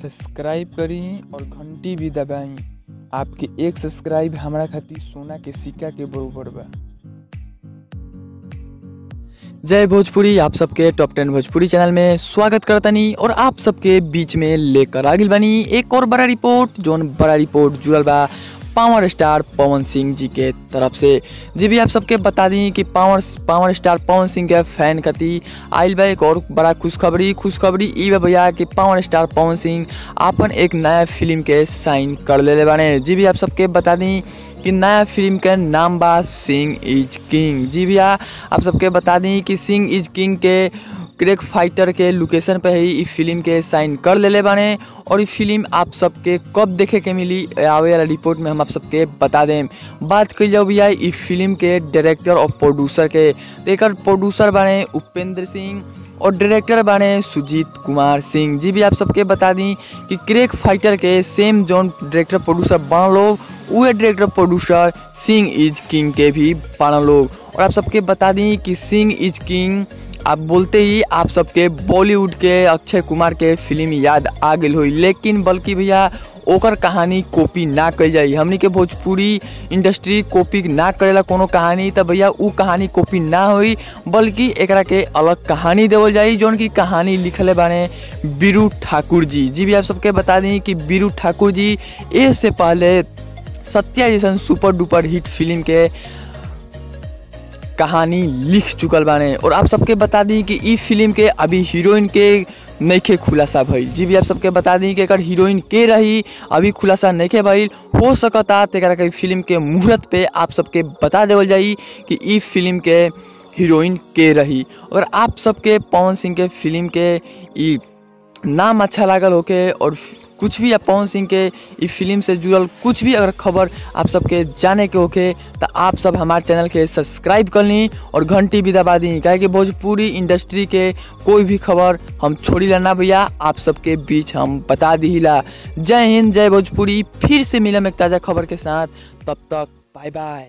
Subscribe करी और घंटी भी दबाई। आपके एक सब्सक्राइब हमारा खातिर सोना के सिक्का के बराबर बा। जय भोजपुरी, आप सबके टॉप 10 भोजपुरी चैनल में स्वागत करतनी और आप सबके बीच में लेकर आगिल बनी एक और बड़ा रिपोर्ट। जोन बड़ा रिपोर्ट जुड़ल बा पावर स्टार पवन सिंह जी के तरफ से। जी भी आप सबके बता दी कि पावर स्टार पवन सिंह के फैन कती आइल बा एक और बड़ा खुशखबरी ई बा भैया कि पावर स्टार पवन सिंह अपन एक नया फिल्म के साइन कर लेले बाने। जी भी आप सबके बता दी कि नया फिल्म के नाम बा सिंह इज किंग। जी भैया आप सबके बता दी कि सिंह इज किंग के क्रेक फाइटर के लोकेशन पे ही इस फिल्म के साइन कर लेले बाने। और ये फिल्म आप सबके कब देखे के मिली आवे वाला रिपोर्ट में हम आप सबके बता दें। बात कर जाओ भैया इस फिल्म के डायरेक्टर और प्रोड्यूसर के। एकर प्रोड्यूसर बाने उपेंद्र सिंह और डायरेक्टर बाने सुजीत कुमार सिंह। जी भी आप सबके बता दी कि क्रेक फाइटर के सेम जोन डायरेक्टर प्रोड्यूसर बन लोग वह director producer Singh is king के भी बन लोग। और आप सबके बता दी कि सिंह इज किंग आप बोलते ही आप सबके बॉलीवुड के अक्षय कुमार के फिल्म याद आ गई हुई, लेकिन बल्कि भैया ओकर कहानी कॉपी ना कल जाई। हमनी के भोजपुरी इंडस्ट्री कॉपी ना करेला कोनो कहानी, तब भैया उ कहानी कॉपी ना हुई बल्कि एकरा के अलग कहानी देवल जाई। जोन की कहानी लिखले बाने बीरू ठाकुर जी। जी भी आप सबके बता दी कि बीरू ठाकुर जी इससे पहले सत्या जैसन सुपर डुपर हिट फिल्म के कहानी लिख चुकल बाने। और आप सबके बता दी कि ई फिल्म के अभी हीरोइन के नइखे खुलासा भइल। जी भी आप सबके बता दी कि एकर हीरोइन के रही अभी खुलासा नइखे भइल। हो सकता तेकरा के फिल्म के मुहूर्त पे आप सबके बता देवल जाई कि ई फिल्म के हीरोइन के रही। अगर आप सबके पवन सिंह के फिल्म के ई नाम अच्छा लागल होके और कुछ भी पवन सिंह के इस फिल्म से जुड़ल कुछ भी अगर खबर आप सबके जाने के होके तो आप सब हमारे चैनल के सब्सक्राइब कर ली और घंटी भी दबा दी। क्या कि भोजपुरी इंडस्ट्री के कोई भी खबर हम छोड़ी लेना भैया आप सबके बीच हम बता दीला। जय हिंद, जय भोजपुरी। फिर से मिलम एक ताज़ा खबर के साथ, तब तक बाय बाय।